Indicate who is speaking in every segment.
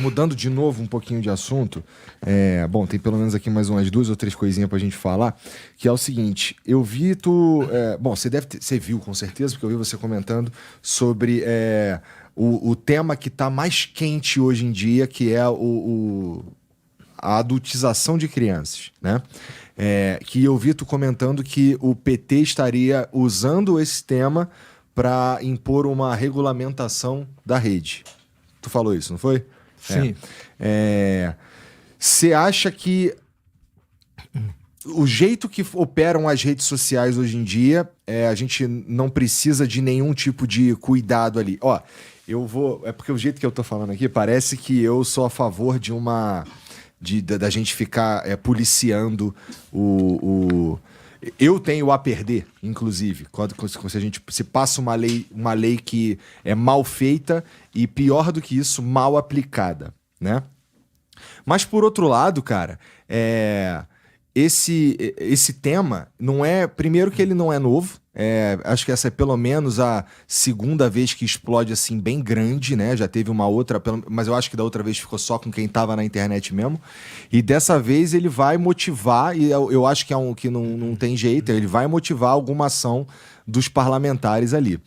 Speaker 1: mudando de novo um pouquinho de assunto, bom, tem pelo menos aqui mais umas 2 ou 3 coisinhas pra gente falar, que é o seguinte, eu vi bom, você viu com certeza, porque eu vi você comentando sobre o tema que tá mais quente hoje em dia, que é a adultização de crianças, né? Que eu vi tu comentando que o PT estaria usando esse tema para impor uma regulamentação da rede. Tu falou isso, não foi?
Speaker 2: Sim.
Speaker 1: Você acha que o jeito que operam as redes sociais hoje em dia, a gente não precisa de nenhum tipo de cuidado ali? Ó, é porque o jeito que eu tô falando aqui parece que eu sou a favor de da gente ficar policiando eu tenho a perder, inclusive, quando se a gente se passa uma lei que é mal feita e, pior do que isso, mal aplicada, né? Mas, por outro lado, cara, esse tema não é... Primeiro que ele não é novo. Acho que essa é pelo menos a segunda vez que explode assim bem grande, né? Já teve uma outra, mas eu acho que da outra vez ficou só com quem tava na internet mesmo. E dessa vez ele vai motivar, e eu acho que que não tem jeito, ele vai motivar alguma ação dos parlamentares ali.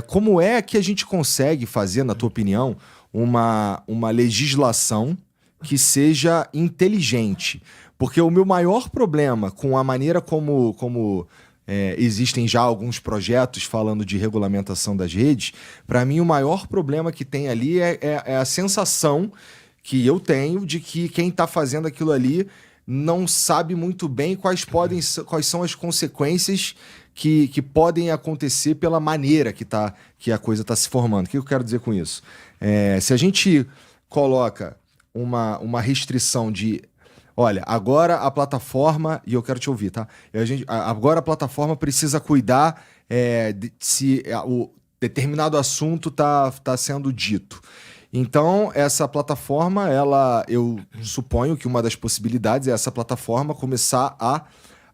Speaker 1: Como é que a gente consegue fazer, na tua opinião, uma legislação que seja inteligente? Porque o meu maior problema com a maneira como existem já alguns projetos falando de regulamentação das redes, para mim o maior problema que tem ali é a sensação que eu tenho de que quem está fazendo aquilo ali não sabe muito bem quais são as consequências que podem acontecer pela maneira que a coisa está se formando. O que eu quero dizer com isso? Se a gente coloca uma restrição de... Olha, agora a plataforma... E eu quero te ouvir, tá? Agora a plataforma precisa cuidar se o determinado assunto tá sendo dito. Então, essa plataforma, eu suponho que uma das possibilidades é essa plataforma começar a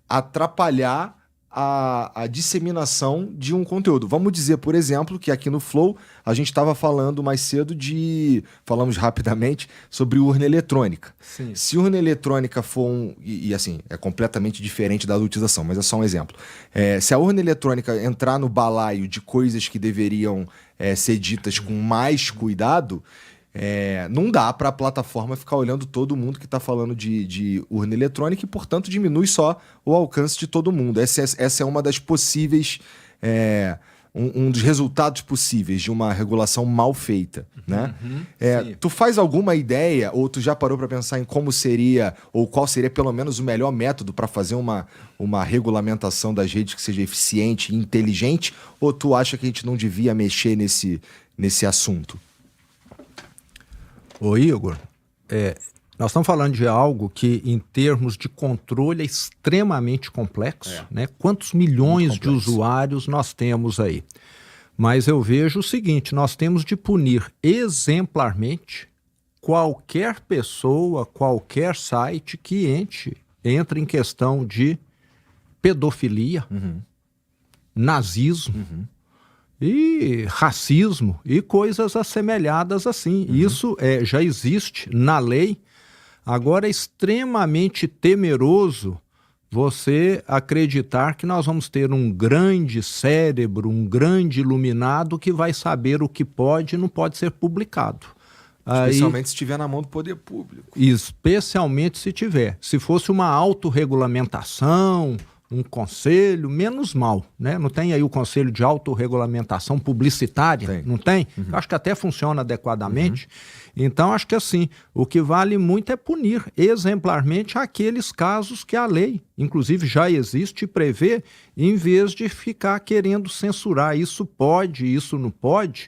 Speaker 1: atrapalhar a disseminação de um conteúdo. Vamos dizer, por exemplo, que aqui no Flow a gente estava falando mais cedo falamos rapidamente sobre urna eletrônica.
Speaker 2: Sim.
Speaker 1: Se urna eletrônica for e assim, é completamente diferente da adultização, mas é só um exemplo. Se a urna eletrônica entrar no balaio de coisas que deveriam ser ditas com mais cuidado, não dá para a plataforma ficar olhando todo mundo que está falando de urna eletrônica e, portanto, diminui só o alcance de todo mundo. Essa é uma das possíveis... um dos resultados possíveis de uma regulação mal feita, né? Tu faz alguma ideia, ou tu já parou para pensar em como seria, ou qual seria pelo menos o melhor método para fazer uma regulamentação das redes que seja eficiente e inteligente, ou tu acha que a gente não devia mexer nesse assunto?
Speaker 2: Ô Igor, nós estamos falando de algo que, em termos de controle, é extremamente complexo, né? Quantos milhões de usuários nós temos aí? Mas eu vejo o seguinte, nós temos de punir exemplarmente qualquer pessoa, qualquer site que entre em questão de pedofilia, nazismo, e racismo e coisas assemelhadas assim. Isso já existe na lei. Agora é extremamente temeroso você acreditar que nós vamos ter um grande cérebro, um grande iluminado que vai saber o que pode e não pode ser publicado.
Speaker 1: Especialmente se estiver na mão do poder público.
Speaker 2: Especialmente se tiver. Se fosse uma autorregulamentação, um conselho, menos mal, né? Não tem aí o conselho de autorregulamentação publicitária?
Speaker 1: Tem.
Speaker 2: Não tem? Acho que até funciona adequadamente. Então, acho que assim, o que vale muito é punir exemplarmente aqueles casos que a lei, inclusive, já existe e prevê, em vez de ficar querendo censurar. Isso pode, isso não pode,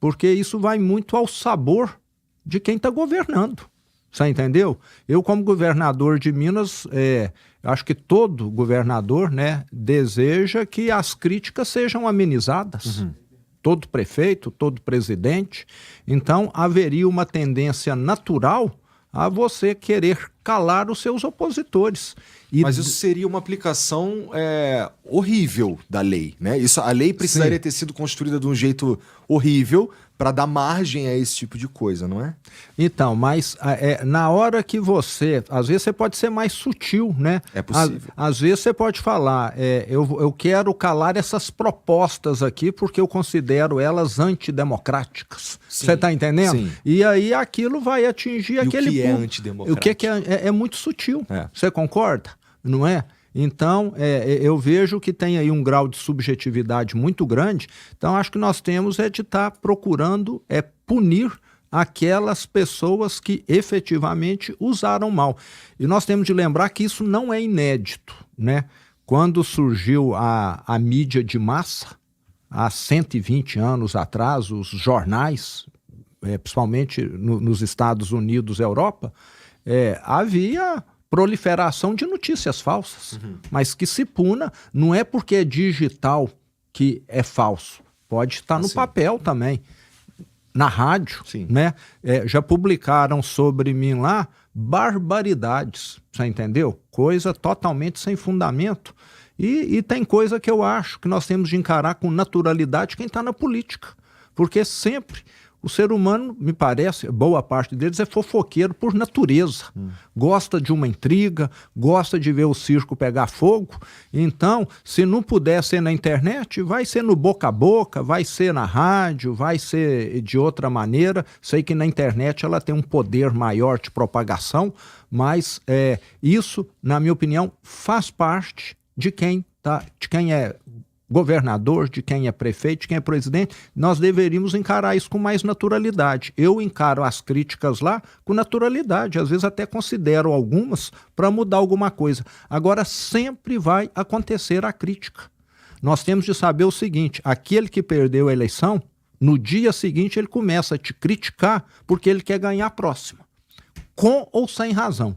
Speaker 2: porque isso vai muito ao sabor de quem está governando. Você entendeu? Eu, como governador de Minas, acho que todo governador, né, deseja que as críticas sejam amenizadas. Todo prefeito, todo presidente. Então, haveria uma tendência natural a você querer calar os seus opositores.
Speaker 1: Mas isso seria uma aplicação horrível da lei, né? A lei precisaria ter sido construída de um jeito horrível para dar margem a esse tipo de coisa, não é?
Speaker 2: Então, mas na hora que você... Às vezes você pode ser mais sutil, né?
Speaker 1: É possível.
Speaker 2: Às vezes você pode falar, eu quero calar essas propostas aqui porque eu considero elas antidemocráticas. Você está entendendo?
Speaker 1: Sim.
Speaker 2: E aí aquilo vai atingir aquele...
Speaker 1: O que é antidemocrático?
Speaker 2: O que é muito sutil. Você concorda? Não é? Então, eu vejo que tem aí um grau de subjetividade muito grande. Então, acho que nós temos de estar procurando punir aquelas pessoas que efetivamente usaram mal. E nós temos de lembrar que isso não é inédito, né? Quando surgiu a mídia de massa, há 120 anos atrás, os jornais, principalmente nos Estados Unidos e Europa, havia proliferação de notícias falsas, mas que se puna, não é porque é digital que é falso, pode estar no papel também, na rádio, né? Já publicaram sobre mim lá barbaridades, você entendeu? Coisa totalmente sem fundamento. E tem coisa que eu acho que nós temos de encarar com naturalidade quem está na política, porque sempre... O ser humano, me parece, boa parte deles é fofoqueiro por natureza. Gosta de uma intriga, gosta de ver o circo pegar fogo. Então, se não puder ser na internet, vai ser no boca a boca, vai ser na rádio, vai ser de outra maneira. Sei que na internet ela tem um poder maior de propagação, mas isso, na minha opinião, faz parte de quem é governador, de quem é prefeito, de quem é presidente. Nós deveríamos encarar isso com mais naturalidade. Eu encaro as críticas lá com naturalidade, às vezes até considero algumas para mudar alguma coisa. Agora, sempre vai acontecer a crítica. Nós temos de saber o seguinte, aquele que perdeu a eleição, no dia seguinte ele começa a te criticar porque ele quer ganhar a próxima, com ou sem razão.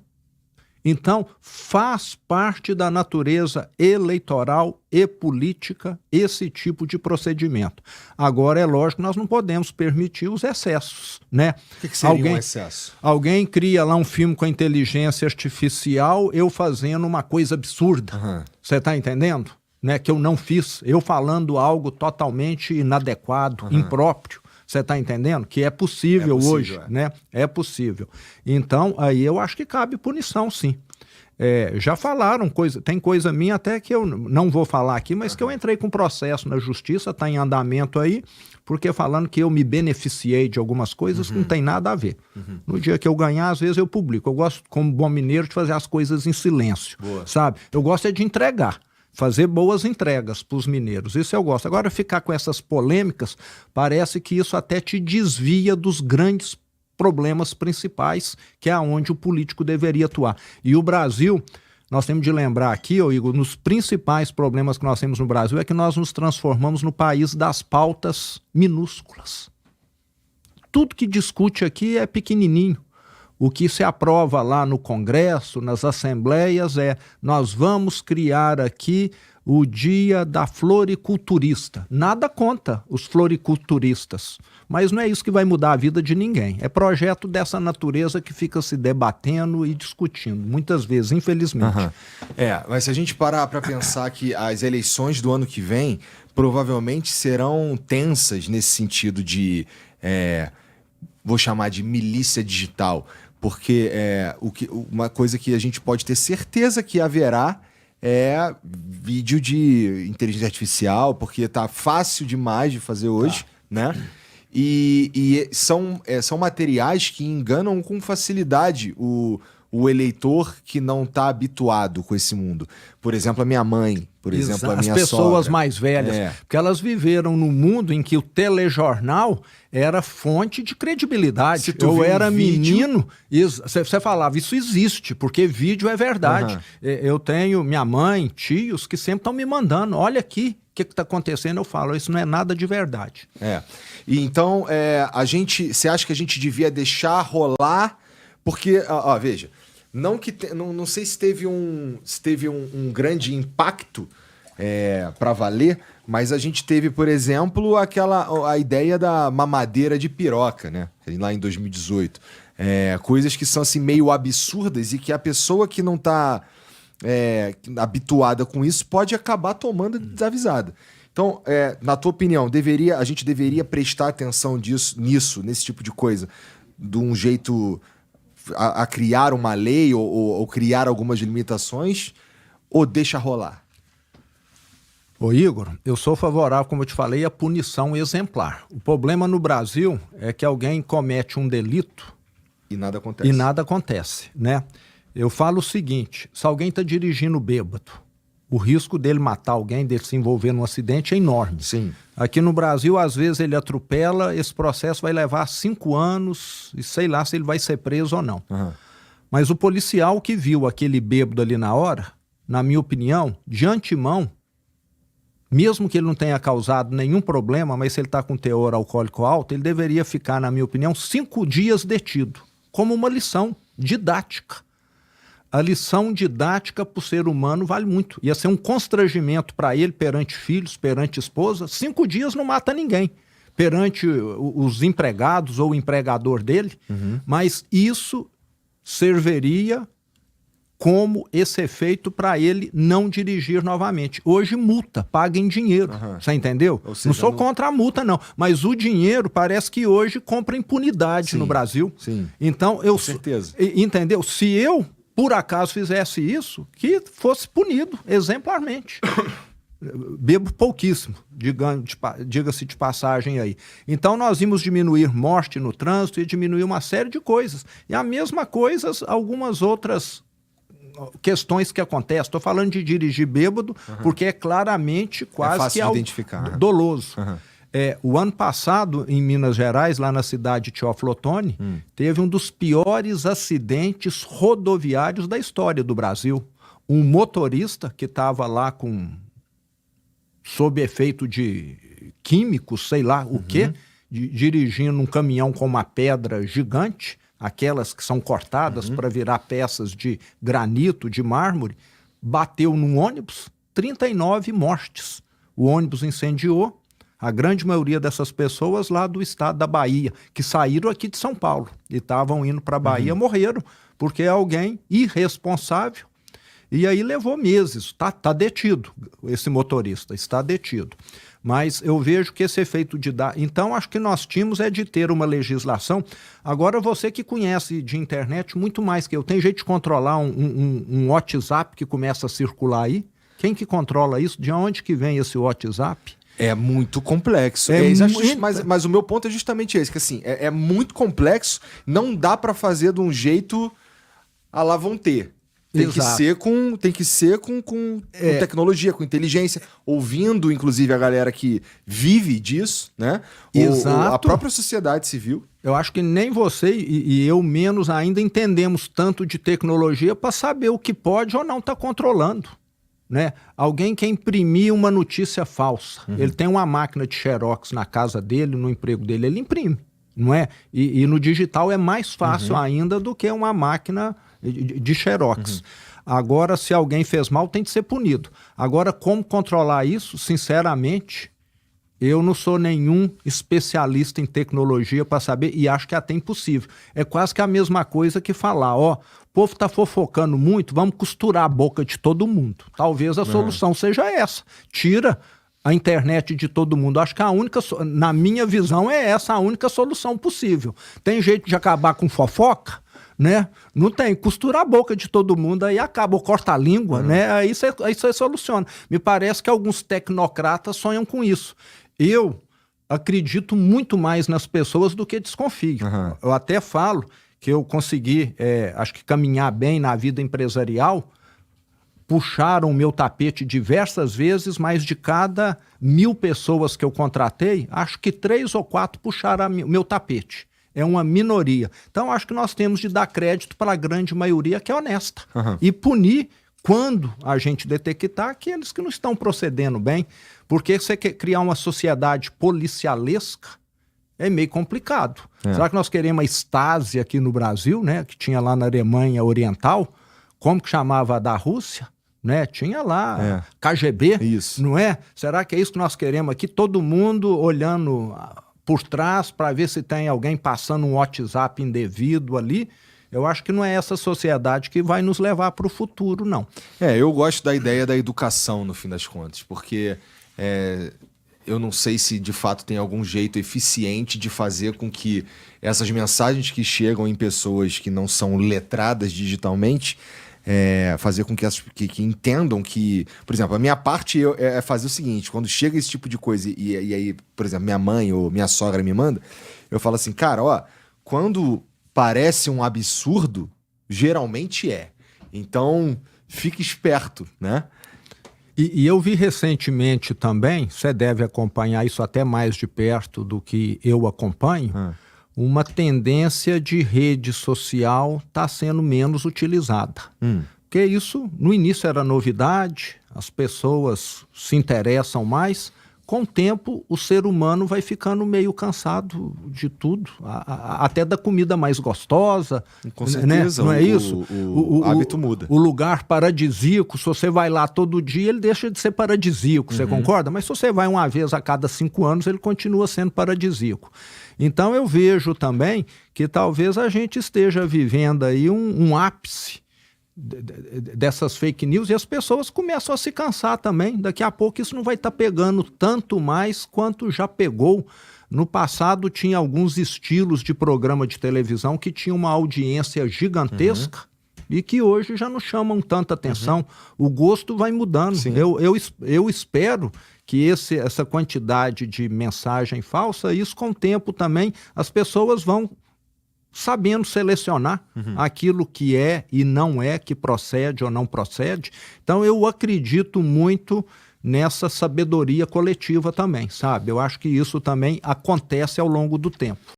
Speaker 2: Então, faz parte da natureza eleitoral e política esse tipo de procedimento. Agora, é lógico que nós não podemos permitir os excessos, né?
Speaker 1: O que seria um excesso?
Speaker 2: Alguém cria lá um filme com a inteligência artificial, eu fazendo uma coisa absurda. Você está entendendo? Né? Que eu não fiz, eu falando algo totalmente inadequado, impróprio. Você está entendendo? Que é possível hoje, né? É possível. Então, aí eu acho que cabe punição, sim. Já falaram, tem coisa minha até que eu não vou falar aqui, mas que eu entrei com processo na justiça, está em andamento aí, porque falando que eu me beneficiei de algumas coisas, não tem nada a ver. No dia que eu ganhar, às vezes eu publico. Eu gosto, como bom mineiro, de fazer as coisas em silêncio, sabe? Eu gosto de entregar. Fazer boas entregas para os mineiros, isso eu gosto. Agora, ficar com essas polêmicas, parece que isso até te desvia dos grandes problemas principais, que é onde o político deveria atuar. E o Brasil, nós temos de lembrar aqui, Igor, nos principais problemas que nós temos no Brasil é que nós nos transformamos no país das pautas minúsculas. Tudo que discute aqui é pequenininho. O que se aprova lá no Congresso, nas assembleias, nós vamos criar aqui o Dia da Floriculturista. Nada contra os floriculturistas, mas não é isso que vai mudar a vida de ninguém. É projeto dessa natureza que fica se debatendo e discutindo, muitas vezes, infelizmente.
Speaker 1: Mas se a gente parar para pensar que as eleições do ano que vem provavelmente serão tensas nesse sentido de, vou chamar de milícia digital, porque uma coisa que a gente pode ter certeza que haverá é vídeo de inteligência artificial, porque tá fácil demais de fazer hoje, né? E são materiais que enganam com facilidade o eleitor que não está habituado com esse mundo. Por exemplo, a minha mãe, por exemplo, a minha sogra. As
Speaker 2: pessoas mais velhas, porque elas viveram num mundo em que o telejornal era fonte de credibilidade. Eu era menino, você falava, isso existe, porque vídeo é verdade. Eu tenho minha mãe, tios, que sempre estão me mandando, olha aqui, o que está acontecendo? Eu falo, isso não é nada de verdade.
Speaker 1: E então, você acha que a gente devia deixar rolar? Porque, veja, não sei se teve um grande impacto para valer, mas a gente teve, por exemplo, a ideia da mamadeira de piroca, né? Lá em 2018. Coisas que são assim, meio absurdas e que a pessoa que não está habituada com isso pode acabar tomando desavisada. Então, na tua opinião, a gente deveria prestar atenção nesse tipo de coisa, de um jeito a criar uma lei ou criar algumas limitações, ou deixa rolar?
Speaker 2: Ô Igor, eu sou favorável, como eu te falei, à punição exemplar. O problema no Brasil é que alguém comete um delito
Speaker 1: e nada acontece.
Speaker 2: E nada acontece, né? Eu falo o seguinte, se alguém está dirigindo bêbado, o risco dele matar alguém, dele se envolver num acidente é enorme.
Speaker 1: Sim.
Speaker 2: Aqui no Brasil, às vezes ele atropela, esse processo vai levar 5 anos e sei lá se ele vai ser preso ou não.
Speaker 1: Uhum.
Speaker 2: Mas o policial que viu aquele bêbado ali na hora, na minha opinião, de antemão, mesmo que ele não tenha causado nenhum problema, mas se ele está com teor alcoólico alto, ele deveria ficar, na minha opinião, 5 dias detido, como uma lição didática. A lição didática para o ser humano vale muito. Ia ser um constrangimento para ele perante filhos, perante esposa. 5 dias não mata ninguém. Perante os empregados ou o empregador dele.
Speaker 1: Uhum.
Speaker 2: Mas isso serviria como esse efeito para ele não dirigir novamente. Hoje multa, paga em dinheiro, você entendeu?
Speaker 1: Ou seja,
Speaker 2: não sou contra a multa não, mas o dinheiro parece que hoje compra impunidade no Brasil.
Speaker 1: Sim.
Speaker 2: Então,
Speaker 1: com certeza.
Speaker 2: Entendeu? Se eu, por acaso, fizesse isso, que fosse punido exemplarmente. Bebo pouquíssimo, diga-se de passagem aí. Então nós vimos diminuir morte no trânsito e diminuir uma série de coisas. E a mesma coisa, algumas outras questões que acontecem. Estou falando de dirigir bêbado, porque é claramente quase
Speaker 1: fácil
Speaker 2: que
Speaker 1: de identificar,
Speaker 2: doloso.
Speaker 1: Uhum.
Speaker 2: O ano passado, em Minas Gerais, lá na cidade de Teófilo Otoni, teve um dos piores acidentes rodoviários da história do Brasil. Um motorista que estava lá sob efeito de químicos, sei lá o quê, dirigindo um caminhão com uma pedra gigante, aquelas que são cortadas para virar peças de granito, de mármore, bateu num ônibus, 39 mortes. O ônibus incendiou, a grande maioria dessas pessoas lá do estado da Bahia, que saíram aqui de São Paulo e estavam indo para a Bahia, morreram, porque alguém irresponsável, e aí levou meses, tá detido, esse motorista está detido. Mas eu vejo que esse efeito de dar... Então, acho que nós tínhamos de ter uma legislação. Agora, você que conhece de internet muito mais que eu, tem jeito de controlar um WhatsApp que começa a circular aí? Quem que controla isso? De onde que vem esse WhatsApp?
Speaker 1: É muito complexo. Mas o meu ponto é justamente esse, que assim, é muito complexo, não dá para fazer de um jeito à la vão ter. Tem que ser com tecnologia, com inteligência, ouvindo, inclusive, a galera que vive disso, né?
Speaker 2: Exato.
Speaker 1: A própria sociedade civil.
Speaker 2: Eu acho que nem você e eu menos ainda entendemos tanto de tecnologia para saber o que pode ou não estar controlando, né? Alguém quer imprimir uma notícia falsa. Ele tem uma máquina de xerox na casa dele, no emprego dele, ele imprime, não é? E no digital é mais fácil ainda do que uma máquina de xerox. Agora, se alguém fez mal, tem que ser punido. Agora, como controlar isso? Sinceramente, eu não sou nenhum especialista em tecnologia para saber, e acho que é até impossível. É quase que a mesma coisa que falar, o povo está fofocando muito, vamos costurar a boca de todo mundo. Talvez a solução seja essa. Tira a internet de todo mundo. Acho que a única, na minha visão, é essa a única solução possível. Tem jeito de acabar com fofoca? Né? Não tem, costura a boca de todo mundo, aí acaba, ou corta a língua, né? Aí você soluciona. Me parece que alguns tecnocratas sonham com isso. Eu acredito muito mais nas pessoas do que desconfio. Eu até falo que eu consegui, acho que caminhar bem na vida empresarial, puxaram o meu tapete diversas vezes, mas de cada 1000 pessoas que eu contratei, acho que 3 ou 4 puxaram o meu tapete. É uma minoria. Então, acho que nós temos de dar crédito para a grande maioria que é honesta. E punir, quando a gente detectar, aqueles que não estão procedendo bem. Porque você quer criar uma sociedade policialesca, é meio complicado. Será que nós queremos a Stasi aqui no Brasil, né? Que tinha lá na Alemanha Oriental? Como que chamava a da Rússia? Né? Tinha lá KGB,
Speaker 1: isso.
Speaker 2: Não é? Será que é isso que nós queremos aqui? Todo mundo olhando por trás para ver se tem alguém passando um WhatsApp indevido ali. Eu acho que não é essa sociedade que vai nos levar para o futuro, não.
Speaker 1: Eu gosto da ideia da educação, no fim das contas, porque Eu não sei se de fato tem algum jeito eficiente de fazer com que essas mensagens que chegam em pessoas que não são letradas digitalmente, fazer com que elas que entendam que... Por exemplo, a minha parte é fazer o seguinte: quando chega esse tipo de coisa e aí, por exemplo, minha mãe ou minha sogra me manda, eu falo assim, cara, ó, quando parece um absurdo, geralmente é. Então, fique esperto, né?
Speaker 2: E eu vi recentemente também, você deve acompanhar isso até mais de perto do que eu acompanho, uma tendência de rede social está sendo menos utilizada. Porque isso, no início era novidade, as pessoas se interessam mais. Com o tempo, o ser humano vai ficando meio cansado de tudo, até da comida mais gostosa.
Speaker 1: Com certeza,
Speaker 2: né? Não é isso?
Speaker 1: O hábito muda.
Speaker 2: O lugar paradisíaco, se você vai lá todo dia, ele deixa de ser paradisíaco, você concorda? Mas se você vai uma vez a cada 5 anos, ele continua sendo paradisíaco. Então eu vejo também que talvez a gente esteja vivendo aí um ápice dessas fake news, e as pessoas começam a se cansar também. Daqui a pouco isso não vai estar pegando tanto mais quanto já pegou. No passado tinha alguns estilos de programa de televisão que tinham uma audiência gigantesca e que hoje já não chamam tanta atenção. O gosto vai mudando. Eu espero que essa quantidade de mensagem falsa, isso com o tempo também, as pessoas vão sabendo selecionar aquilo que é e não é, que procede ou não procede. Então eu acredito muito nessa sabedoria coletiva também, sabe? Eu acho que isso também acontece ao longo do tempo.